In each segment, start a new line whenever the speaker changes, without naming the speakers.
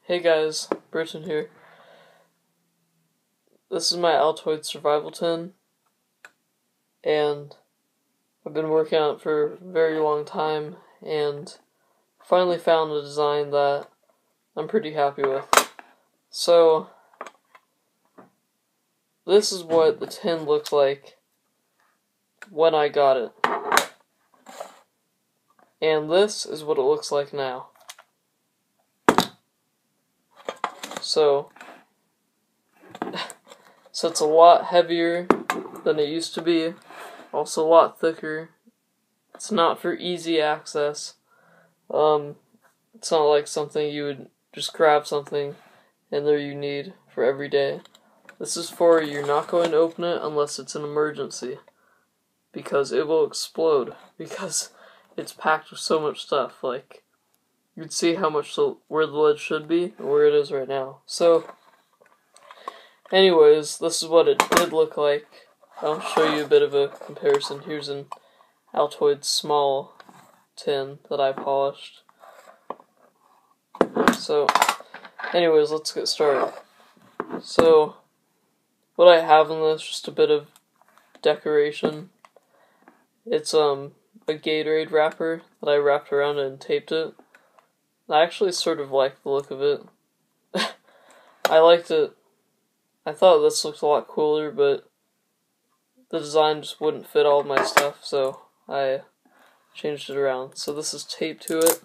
Hey guys, Britton here. This is my Altoid Survival Tin, and I've been working on it for a very long time, and finally found a design that I'm pretty happy with. So, this is what the tin looked like when I got it. And this is what it looks like now. So it's a lot heavier than it used to be, also a lot thicker. It's not for easy access. It's not like something you would just grab something and there you need for every day. This is for you're not going to open it unless it's an emergency, because it will explode, because it's packed with so much stuff. Like, you'd see how much where the lid should be and where it is right now. So, anyways, this is what it did look like. I'll show you a bit of a comparison. Here's an Altoid small tin that I polished. So, anyways, let's get started. So, what I have in this, just a bit of decoration. It's a Gatorade wrapper that I wrapped around it and taped it. I actually sort of like the look of it. I liked it. I thought this looked a lot cooler, but the design just wouldn't fit all of my stuff, so I changed it around. So this is taped to it.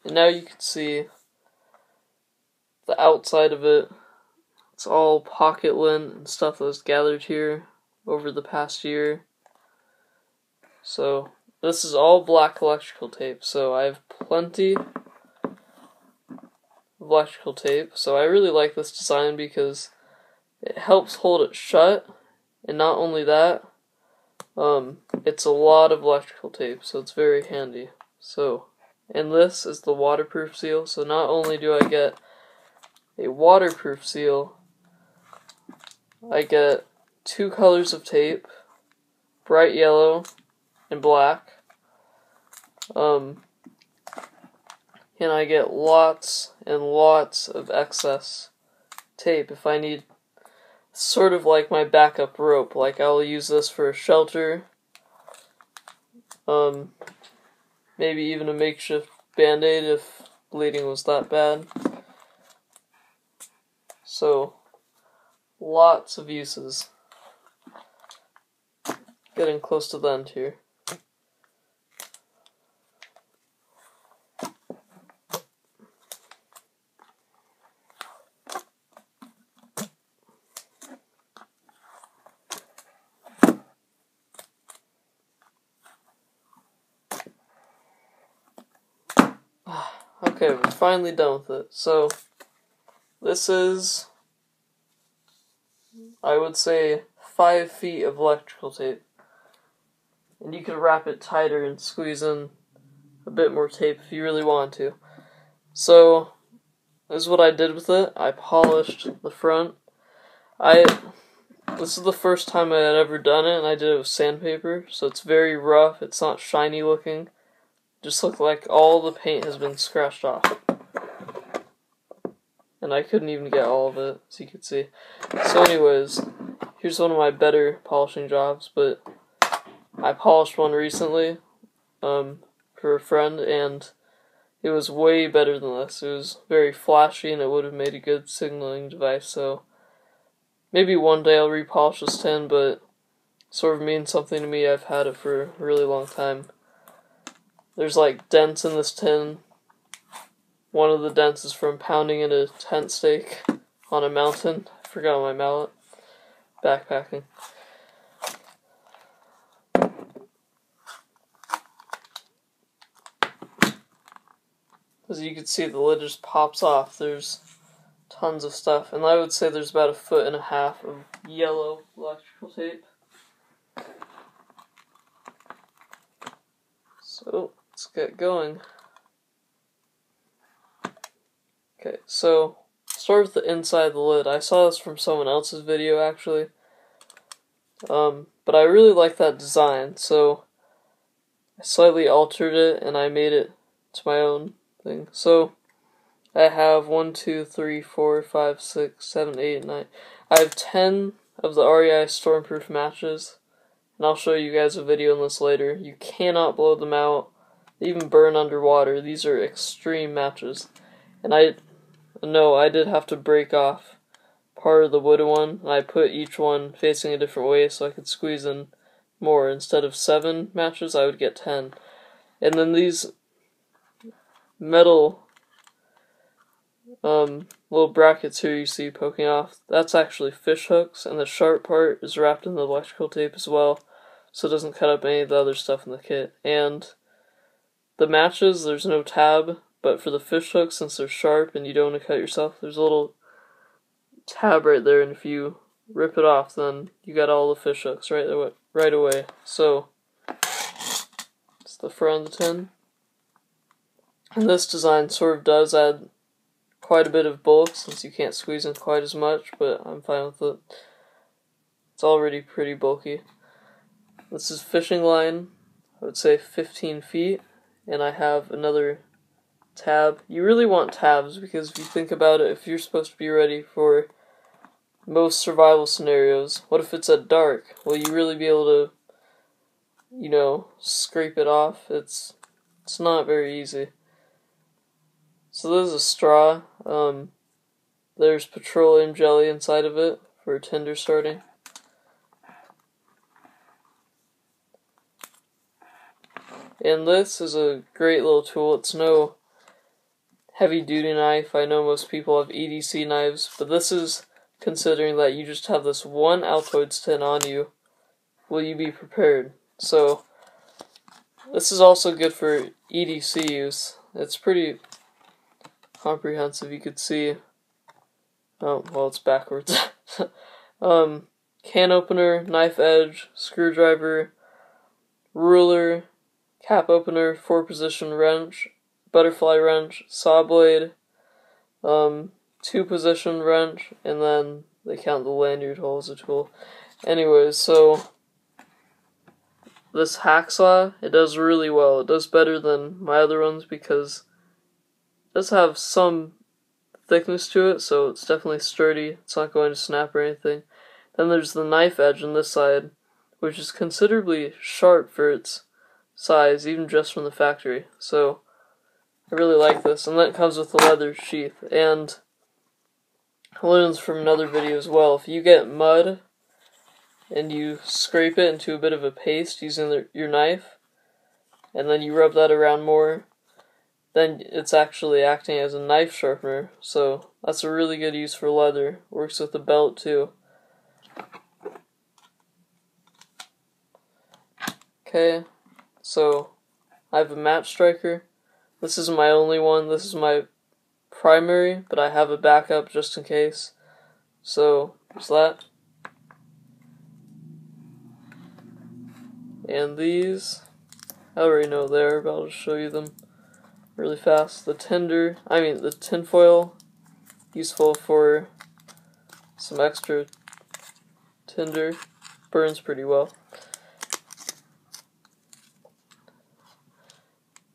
And now you can see the outside of it. It's all pocket lint and stuff that was gathered here over the past year. So this is all black electrical tape. So I have plenty of electrical tape. So I really like this design because it helps hold it shut. And not only that, it's a lot of electrical tape, so it's very handy. So, and this is the waterproof seal. So not only do I get a waterproof seal, I get two colors of tape, bright yellow and black. And I get lots and lots of excess tape if I need, sort of like my backup rope. Like, I'll use this for a shelter, maybe even a makeshift band-aid if bleeding was that bad. So, lots of uses. Getting close to the end here. Okay, we're finally done with it. So, this is, I would say, 5 feet of electrical tape. And you can wrap it tighter and squeeze in a bit more tape if you really want to. So, this is what I did with it. I polished the front. This is the first time I had ever done it, and I did it with sandpaper, so it's very rough. It's not shiny looking. Just look like all the paint has been scratched off. And I couldn't even get all of it, as you can see. So anyways, here's one of my better polishing jobs, but I polished one recently for a friend, and it was way better than this. It was very flashy, and it would have made a good signaling device, so maybe one day I'll repolish this tin, but it sort of means something to me. I've had it for a really long time. There's like dents in this tin. One of the dents is from pounding in a tent stake on a mountain. I forgot my mallet. Backpacking. As you can see, the lid just pops off. There's tons of stuff. And I would say there's about 1.5 feet of yellow electrical tape. So, let's get going. Okay, so start with the inside of the lid. I saw this from someone else's video, actually. But I really like that design, so I slightly altered it, and I made it to my own thing. So, I have 1, 2, 3, 4, 5, 6, 7, 8, 9. I have 10 of the REI Stormproof matches, and I'll show you guys a video on this later. You cannot blow them out. They even burn underwater. These are extreme matches. And I did have to break off part of the wooden one, and I put each one facing a different way so I could squeeze in more. Instead of 7 matches, I would get 10. And then these metal little brackets here you see poking off, that's actually fish hooks, and the sharp part is wrapped in the electrical tape as well, so it doesn't cut up any of the other stuff in the kit. And the matches, there's no tab, but for the fish hooks, since they're sharp and you don't want to cut yourself, there's a little tab right there, and if you rip it off, then you got all the fish hooks right away. So it's the front of the tin. And this design sort of does add quite a bit of bulk, since you can't squeeze in quite as much, but I'm fine with it. It's already pretty bulky. This is fishing line, I would say 15 feet, and I have another tab. You really want tabs, because if you think about it, if you're supposed to be ready for most survival scenarios, what if it's at dark? Will you really be able to, scrape it off? It's not very easy. So there's a straw. There's petroleum jelly inside of it for tinder starting. And this is a great little tool. It's no heavy duty knife. I know most people have EDC knives, but this is considering that you just have this one Altoid tin on you. Will you be prepared? So this is also good for EDC use. It's pretty comprehensive. You could see, oh well, it's backwards. Can opener, knife edge, screwdriver, ruler, cap opener, 4-position wrench, butterfly wrench, saw blade, 2-position wrench, and then they count the lanyard hole as a tool. Anyways, so this hacksaw, it does really well. It does better than my other ones because it does have some thickness to it, so it's definitely sturdy. It's not going to snap or anything. Then there's the knife edge on this side, which is considerably sharp for its size, even just from the factory. So I really like this. And then it comes with the leather sheath. And I learned this from another video as well. If you get mud and you scrape it into a bit of a paste using your knife, and then you rub that around more, then it's actually acting as a knife sharpener. So that's a really good use for leather. Works with the belt too. Okay, so I have a match striker. This is my only one. This is my primary, but I have a backup just in case. So there's that. And these, I already know there, but I'll just show you them really fast. The tinfoil, useful for some extra tinder, burns pretty well.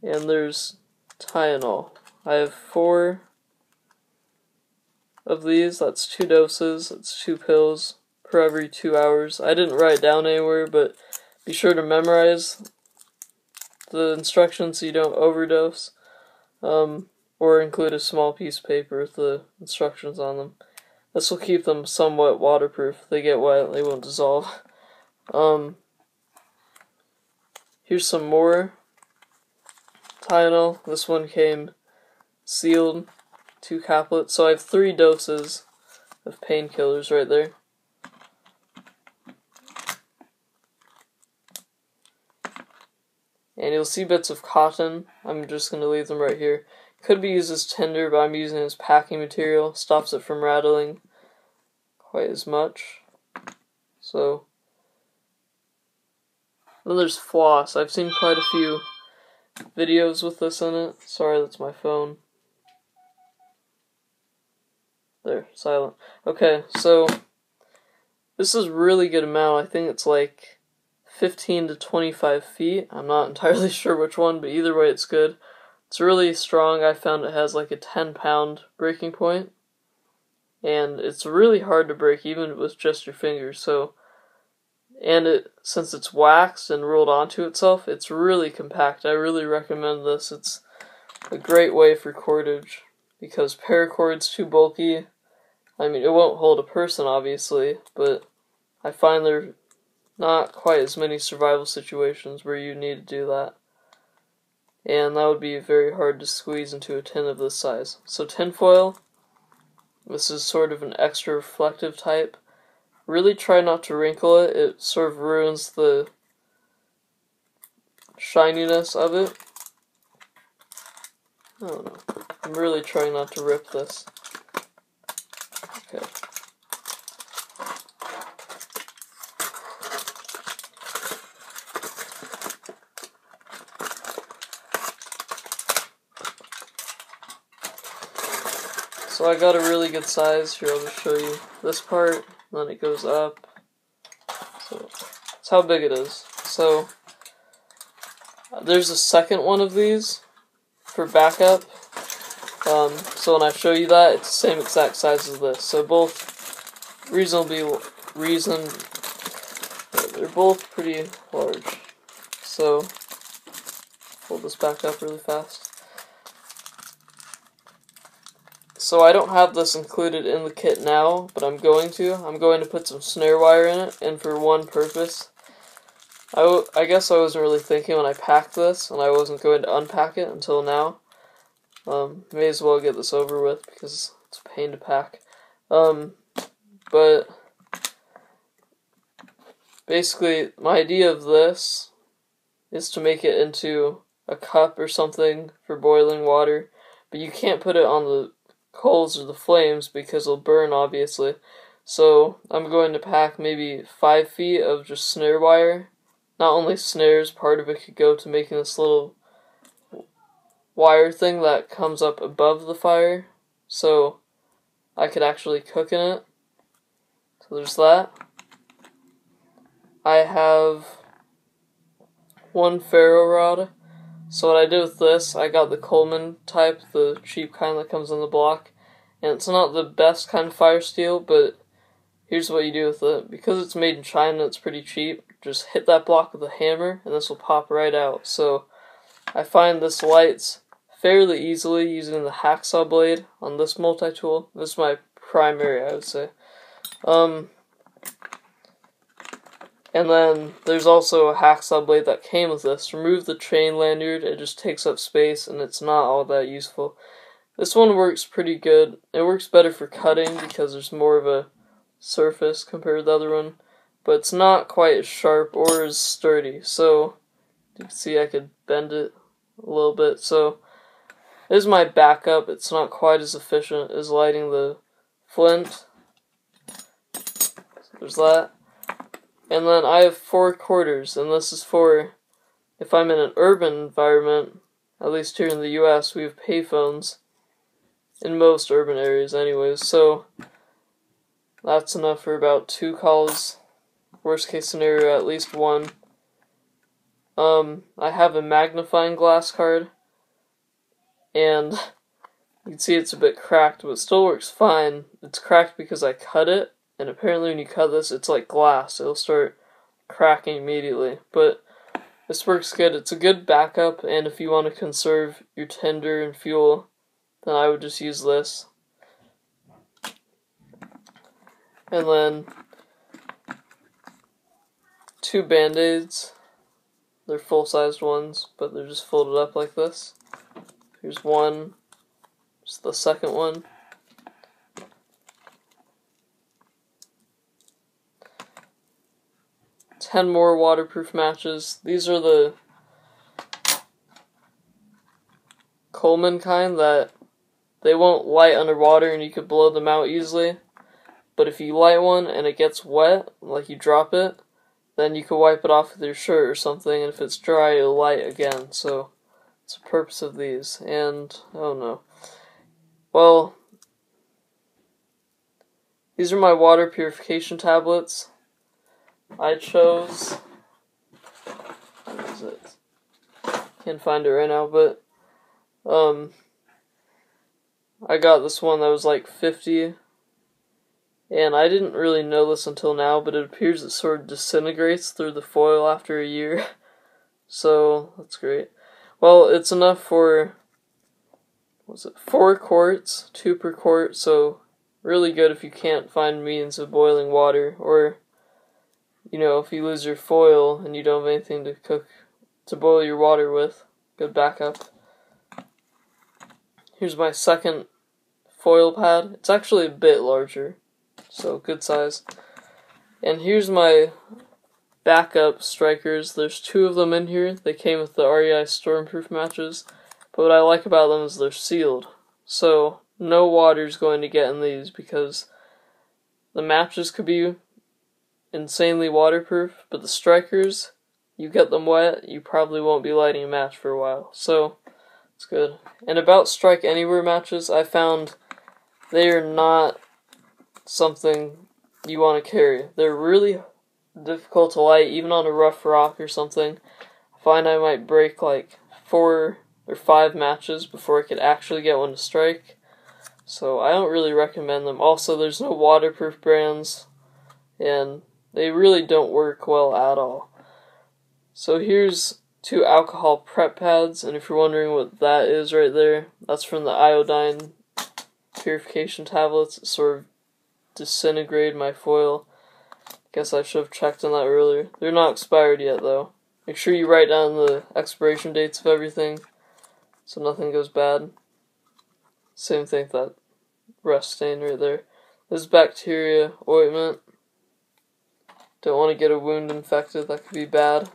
And there's Tylenol. I have 4 of these. That's 2 doses. That's 2 pills per every 2 hours. I didn't write it down anywhere, but be sure to memorize the instructions so you don't overdose. Or include a small piece of paper with the instructions on them. This will keep them somewhat waterproof. If they get wet, they won't dissolve. Here's some more Tylenol. This one came sealed, 2 caplets. So I have 3 doses of painkillers right there. And you'll see bits of cotton. I'm just going to leave them right here. Could be used as tinder, but I'm using it as packing material. Stops it from rattling quite as much. So, then there's floss. I've seen quite a few videos with this in it. Sorry, that's my phone. there, silent. Okay, so this is a really good amount. I think it's like 15 to 25 feet. I'm not entirely sure which one, but either way it's good. It's really strong. I found it has like a 10-pound breaking point. And it's really hard to break even with just your fingers. So, and since it's waxed and rolled onto itself, it's really compact. I really recommend this. It's a great way for cordage because paracord's too bulky. I mean, it won't hold a person, obviously, but I find there not quite as many survival situations where you need to do that. And that would be very hard to squeeze into a tin of this size. So tinfoil, this is sort of an extra reflective type. Really try not to wrinkle it. It sort of ruins the shininess of it. I don't know. I'm really trying not to rip this. Okay. So I got a really good size. Here, I'll just show you this part, then it goes up. So that's how big it is. So there's a second one of these for backup. So when I show you that, it's the same exact size as this. So both they're both pretty large. So pull this back up really fast. So I don't have this included in the kit now, but I'm going to. I'm going to put some snare wire in it, and for one purpose. I guess I wasn't really thinking when I packed this, and I wasn't going to unpack it until now. May as well get this over with, because it's a pain to pack. But basically, my idea of this is to make it into a cup or something for boiling water, but you can't put it on the coals or the flames because it'll burn, obviously. So I'm going to pack maybe 5 feet of just snare wire. Not only snares, part of it could go to making this little wire thing that comes up above the fire, so I could actually cook in it. So there's that. I have one ferro rod. So what I did with this, I got the Coleman type, the cheap kind that comes in the block. And it's not the best kind of fire steel, but here's what you do with it. Because it's made in China, it's pretty cheap. Just hit that block with a hammer, and this will pop right out. So I find this lights fairly easily using the hacksaw blade on this multi-tool. This is my primary, I would say. And then there's also a hacksaw blade that came with this. Remove the chain lanyard, it just takes up space and it's not all that useful. This one works pretty good. It works better for cutting because there's more of a surface compared to the other one. But it's not quite as sharp or as sturdy. So you can see I could bend it a little bit. So this is my backup. It's not quite as efficient as lighting the flint. So there's that. And then I have 4 quarters, and this is for if I'm in an urban environment. At least here in the US, we have payphones in most urban areas anyways, so that's enough for about 2 calls. Worst case scenario, at least 1. I have a magnifying glass card, and you can see it's a bit cracked, but it still works fine. It's cracked because I cut it. And apparently when you cut this, it's like glass. It'll start cracking immediately. But this works good. It's a good backup, and if you want to conserve your tinder and fuel, then I would just use this. And then 2 Band-Aids. They're full-sized ones, but they're just folded up like this. Here's one. Just the second one. 10 more waterproof matches. These are the Coleman kind that they won't light underwater and you could blow them out easily. But if you light one and it gets wet, like you drop it, then you can wipe it off with your shirt or something, and if it's dry, it'll light again. So it's the purpose of these. And, oh no. Well, These are my water purification tablets. I chose, what is it? Can't find it right now, but I got this one that was like 50, and I didn't really know this until now, but it appears it sort of disintegrates through the foil after a year, so that's great. Well, it's enough for, 4 quarts, 2 per quart, so really good if you can't find means of boiling water, or, if you lose your foil and you don't have anything to boil your water with. Good backup. Here's my second foil pad. It's actually a bit larger, so good size. And here's my backup strikers. There's 2 of them in here. They came with the REI Stormproof matches, but what I like about them is they're sealed. So no water's going to get in these, because the matches could be insanely waterproof, but the strikers, you get them wet, you probably won't be lighting a match for a while. So it's good. And about Strike Anywhere matches, I found they are not something you want to carry. They're really difficult to light, even on a rough rock or something. I find I might break like 4 or 5 matches before I could actually get one to strike. So I don't really recommend them. Also, there's no waterproof brands, and they really don't work well at all. So here's 2 alcohol prep pads, and if you're wondering what that is right there, that's from the iodine purification tablets. It sort of disintegrated my foil. Guess I should have checked on that earlier. They're not expired yet, though. Make sure you write down the expiration dates of everything so nothing goes bad. Same thing with that rust stain right there. This is bacteria ointment. Don't want to get a wound infected. That could be bad,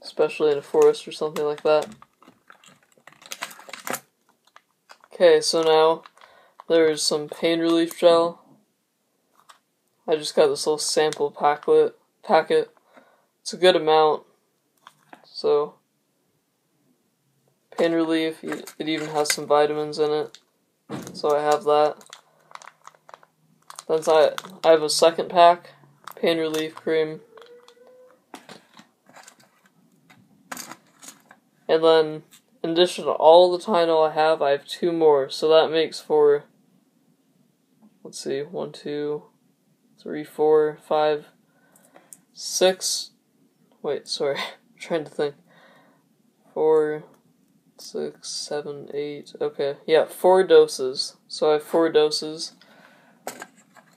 especially in a forest or something like that. Okay, so now there's some pain relief gel. I just got this little sample packet. It's a good amount. So, pain relief, it even has some vitamins in it. So I have that. Then I have a second pack, pain relief cream. And then, in addition to all the Tylenol I have 2 more. So that makes for, let's see, 1, 2, 3, 4, 5, 6. Wait, sorry, I'm trying to think. 4, 6, 7, 8. Okay, yeah, 4 doses. So I have 4 doses.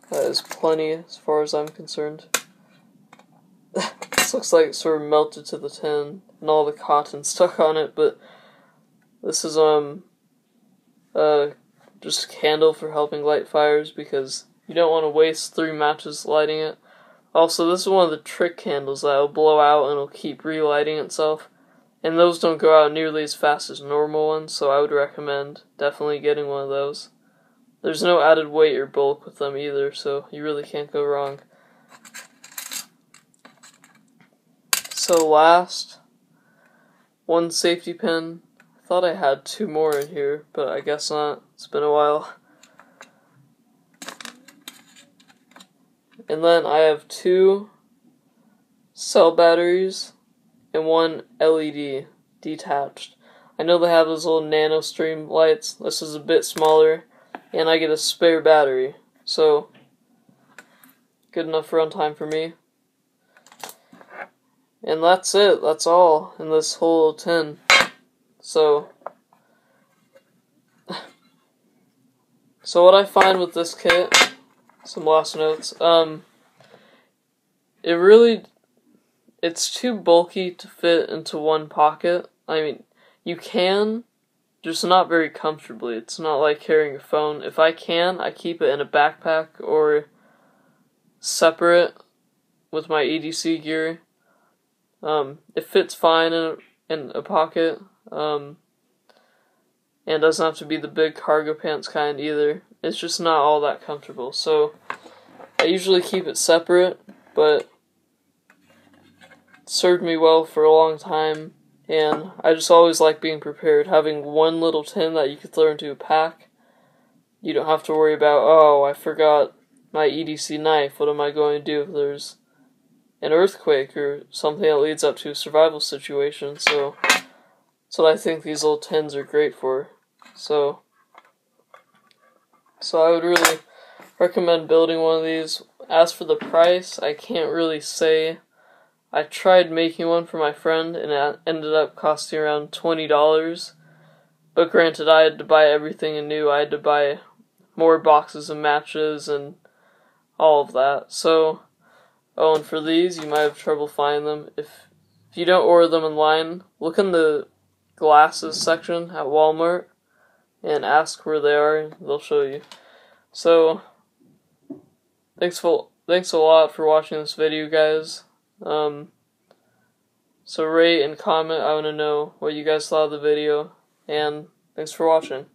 That is plenty as far as I'm concerned. This looks like it sort of melted to the tin and all the cotton stuck on it, but this is just a candle for helping light fires, because you don't want to waste 3 matches lighting it. Also, this is one of the trick candles that will blow out and it'll keep relighting itself, and those don't go out nearly as fast as normal ones, so I would recommend definitely getting one of those. There's no added weight or bulk with them either, so you really can't go wrong. So last, 1 safety pin. I thought I had 2 more in here, but I guess not. It's been a while. And then I have 2 cell batteries and 1 LED detached. I know they have those little nano stream lights. This is a bit smaller, and I get a spare battery. So, good enough runtime for me. And that's it. That's all in this whole tin. So what I find with this kit, some last notes, it's too bulky to fit into one pocket. I mean, you can, just not very comfortably. It's not like carrying a phone. If I can, I keep it in a backpack or separate with my EDC gear. It fits fine in a pocket, and doesn't have to be the big cargo pants kind either. It's just not all that comfortable. So I usually keep it separate, but it served me well for a long time, and I just always like being prepared. Having 1 little tin that you could throw into a pack you don't have to worry about, oh, I forgot my EDC knife, what am I going to do if there's an earthquake or something that leads up to a survival situation. So that's what I think these little tins are great for. So I would really recommend building one of these. As for the price, I can't really say. I tried making one for my friend and it ended up costing around $20. But granted, I had to buy everything anew. I had to buy more boxes of matches and all of that. So, oh, and for these, you might have trouble finding them. If you don't order them online, look in the glasses section at Walmart and ask where they are. They'll show you. So, thanks a lot for watching this video, guys. So rate and comment. I want to know what you guys thought of the video. And thanks for watching.